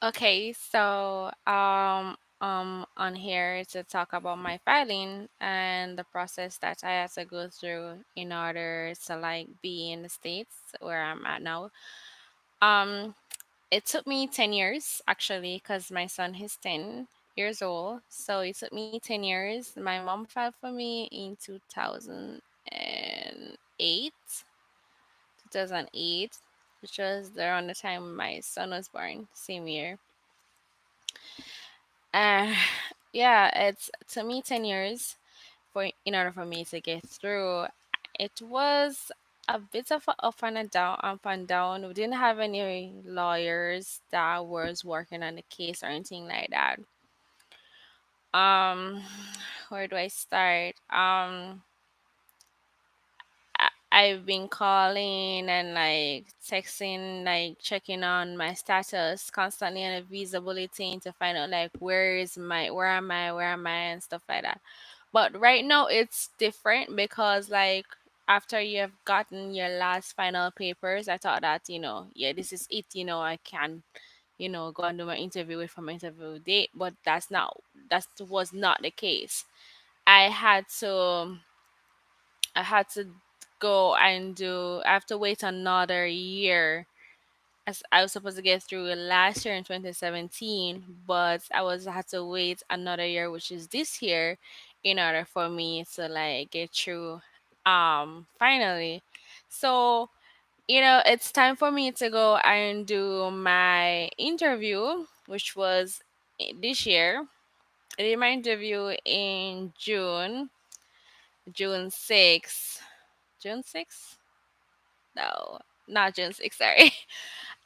Okay, so on here to talk about my filing and the process that I had to go through in order to like be in the States where I'm at now. Um it took me 10 years actually because my son is 10 years old. So it took me 10 years. My mom filed for me in 2008, 2008, which was around the time my son was born, same year. Uh, yeah, it's to me 10 years for in order for me to get through. It was a bit of a up and down. We didn't have any lawyers that was working on the case or anything like that. Um, where do I start? I've been calling and like texting, like checking on my status constantly on a visa bulletin to find out like where am I, and stuff like that. But right now it's different because like after you have gotten your last final papers, I thought that, yeah, this is it, I can, go and do my interview with for my interview date. But that was not the case. I had to I had to go and I have to wait another year, as I was supposed to get through it last year in 2017, but I had to wait another year, which is this year, in order for me to like get through finally. So, it's time for me to go and do my interview, which was this year. I did my interview in June 6th. June 6th? No, not June 6th, sorry.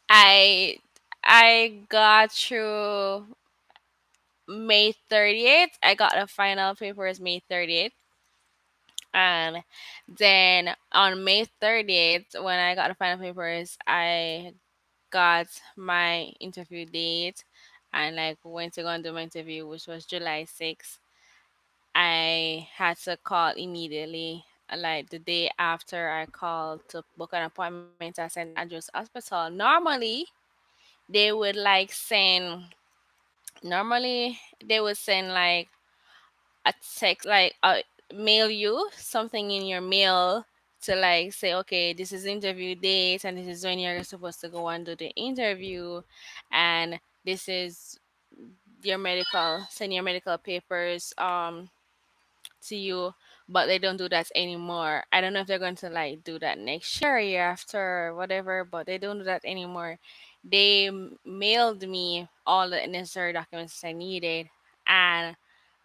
I I got through May 30th. I got the final papers May 30th. And then on May 30th, when I got the final papers, I got my interview date and like went to go and do my interview, which was July 6th. I had to call immediately. Like the day after I called to book an appointment at St. Andrew's Hospital. They would like send normally they would send like a text, like mail you something in your mail to like say, okay, this is interview date and this is when you're supposed to go and do the interview, and this is send your medical papers to you. But they don't do that anymore. I don't know if they're going to like do that next year or year after or whatever, but they don't do that anymore. They mailed me all the necessary documents I needed, and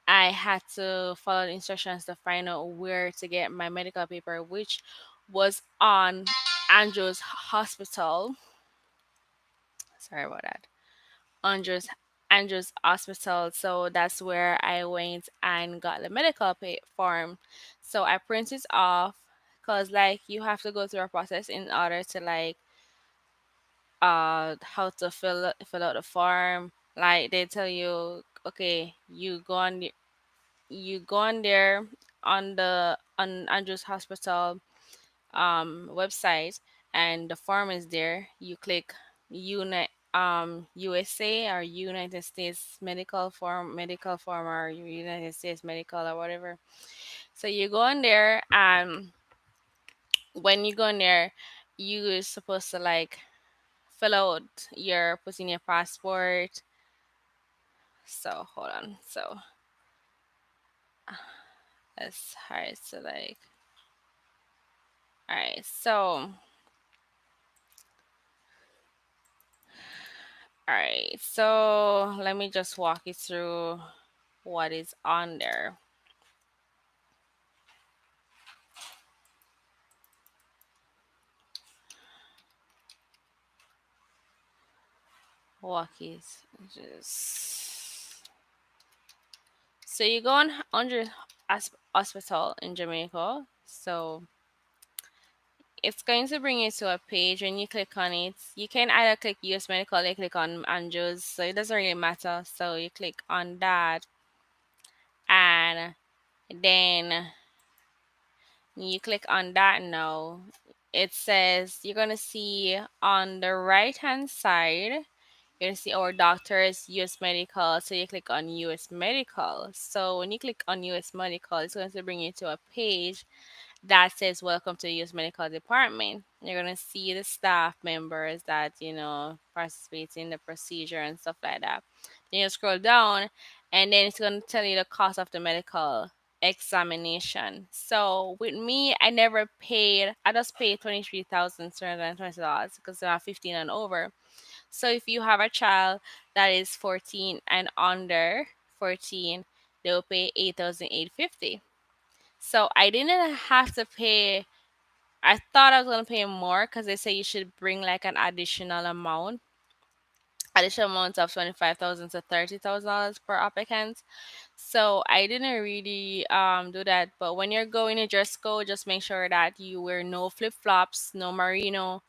I had to follow the instructions to find out where to get my medical paper, which was on Andrews Hospital. Sorry about that. Andrews Andrews Hospital. So that's where I went and got the medical form. So I printed off because like you have to go through a process in order to like how to fill out the form. Like they tell you, okay, you go on there on Andrews Hospital website, and the form is there. You click USA or United States medical form, or United States medical or whatever. So you go on there, and when you go in there, you supposed to like fill out put in your passport. So hold on. So it's hard to like. All right. So let me just walk you through what is on there. Walk is just so you go on under hospital in Jamaica. So it's going to bring you to a page. When you click on it, you can either click US Medical or click on Andrews. So it doesn't really matter. So you click on that, and then you click on that now. It says you're gonna see on the right hand side, You're gonna see our doctors, US Medical. So you click on US Medical. So when you click on US Medical, it's going to bring you to a page that says welcome to US Medical Department. You're gonna see the staff members that participate in the procedure and stuff like that. Then you scroll down, and then it's gonna tell you the cost of the medical examination. So with me, I never paid. I just paid $23,220 because I'm 15 and over. So if you have a child that is 14 and under 14, they'll pay 8,850. So I didn't have to pay. I thought I was gonna pay more because they say you should bring like an additional amount of 25,000 to $30,000 per applicant. So I didn't really do that. But when you're going to dress code, just make sure that you wear no flip flops, no merino,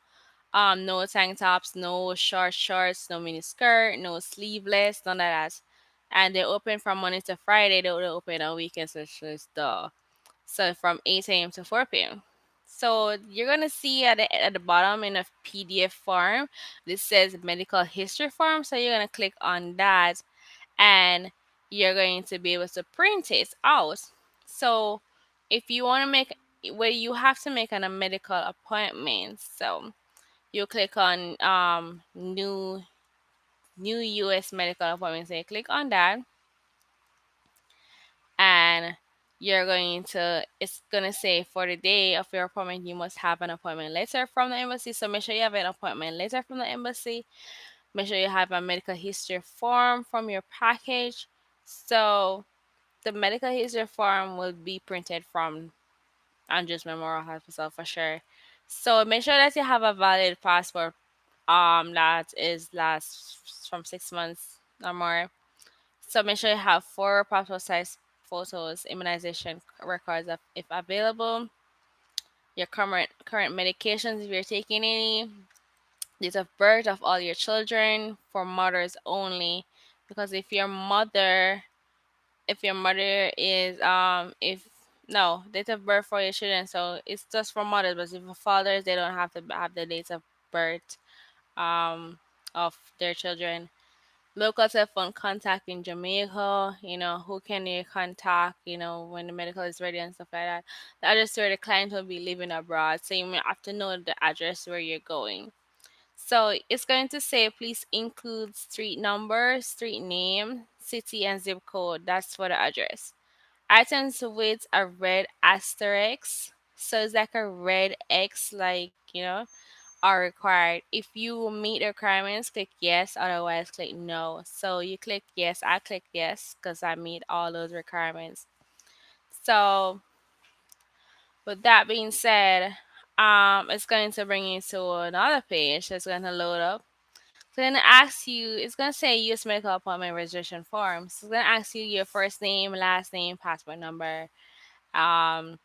no tank tops, no short shorts, no mini skirt, no sleeveless, none of that. And they open from Monday to Friday. They don't open on weekends, which is so from 8 a.m. to 4 p.m. So you're gonna see at the bottom in a PDF form, this says medical history form. So you're gonna click on that, and you're going to be able to print it out. So if you want to make where you have to make a medical appointment, so you click on new US medical appointment. So you click on that, and you're going to it's going to say for the day of your appointment you must have an appointment letter from the embassy. So make sure you have an appointment letter from the embassy. Make sure you have a medical history form from your package. So the medical history form will be printed from Andrews Memorial Hospital for sure. So make sure that you have a valid passport that is lasts from 6 months or more. So make sure you have four passport size photos, immunization records if available, your current medications if you're taking any, date of birth of all your children for mothers only. Because if your mother is if no date of birth for your children, so it's just for mothers, but if for fathers they don't have to have the dates of birth um of their children. Local telephone contact in Jamaica, who can you contact, when the medical is ready and stuff like that. The address where the client will be living abroad. So you may have to know the address where you're going. So it's going to say please include street number, street name, city, and zip code. That's for the address. Items with a red asterisk. So it's like a red X, like, are required. If you meet the requirements, click yes, otherwise click no. So you click yes, I click yes because I meet all those requirements. So with that being said, it's going to bring you to another page that's going to load up. So then ask you, it's going to say US medical appointment registration form. So it's going to ask you your first name, last name, passport number, um,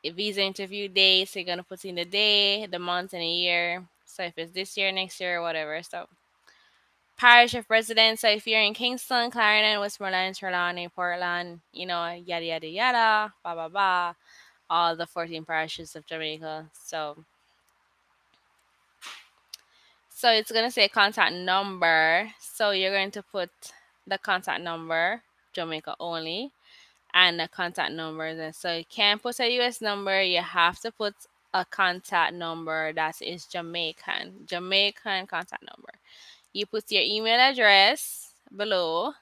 a visa interview date. So you're going to put in the day, the month, and the year. So if it's this year, next year, whatever. So parish of residence. So if you're in Kingston, Clarendon, Westmoreland, Trelawney, Portland, yada yada yada, blah blah blah, all the 14 parishes of Jamaica. So it's gonna say contact number. So you're going to put the contact number, Jamaica only, and the contact number. Then so you can't put a US number. You have to put a contact number that is Jamaican contact number. You put your email address below,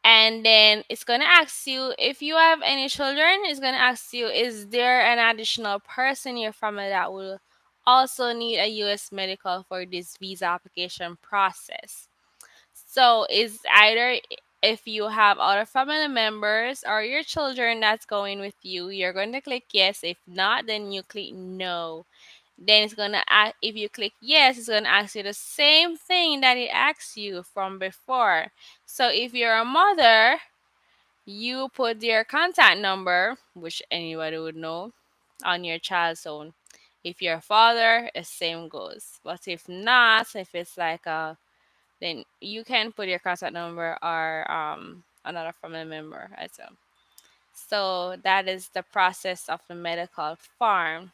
and then it's going to ask you if you have any children. It's going to ask you, is there an additional person in your family that will also need a US medical for this visa application process? So it's either if you have other family members or your children that's going with you, you're going to click yes. If not, then you click no. Then it's gonna ask, if you click yes, it's gonna ask you the same thing that it asked you from before. So if you're a mother, you put your contact number, which anybody would know, on your child's own. If you're a father, the same goes. But if not, if it's like then you can put your contact number or another family member as well. So that is the process of the medical form.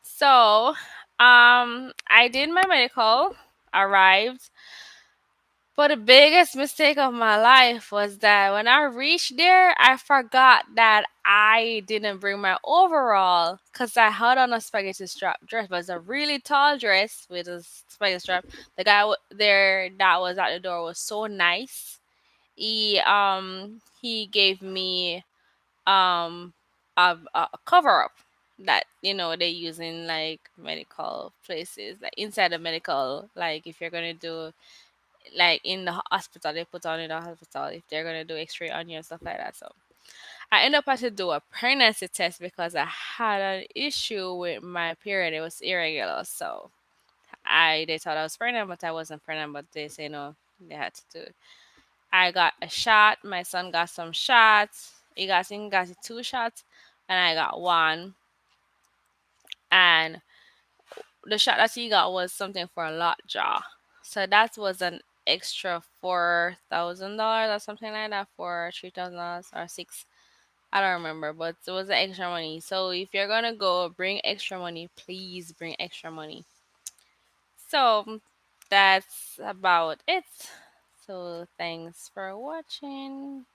So I did my medical, arrived, but the biggest mistake of my life was that when I reached there, I forgot that I didn't bring my overall because I had on a spaghetti strap dress, but it's a really tall dress with a spaghetti strap. The guy there that was at the door was so nice. He gave me um a cover up that they use in like medical places, like inside the medical, like if you're gonna do like in the hospital, they put on in the hospital if they're gonna do X-ray on you and stuff like that. So I ended up having to do a pregnancy test because I had an issue with my period. It was irregular, so they thought I was pregnant, but I wasn't pregnant. But they say no, they had to do it. I got a shot. My son got some shots. He got two shots, and I got one. And the shot that he got was something for a lockjaw. So that was an extra $4,000 or something like that, for $3,000 or six. I don't remember, but it was the extra money. So if you're gonna go, bring extra money. Please bring extra money. So that's about it. So thanks for watching.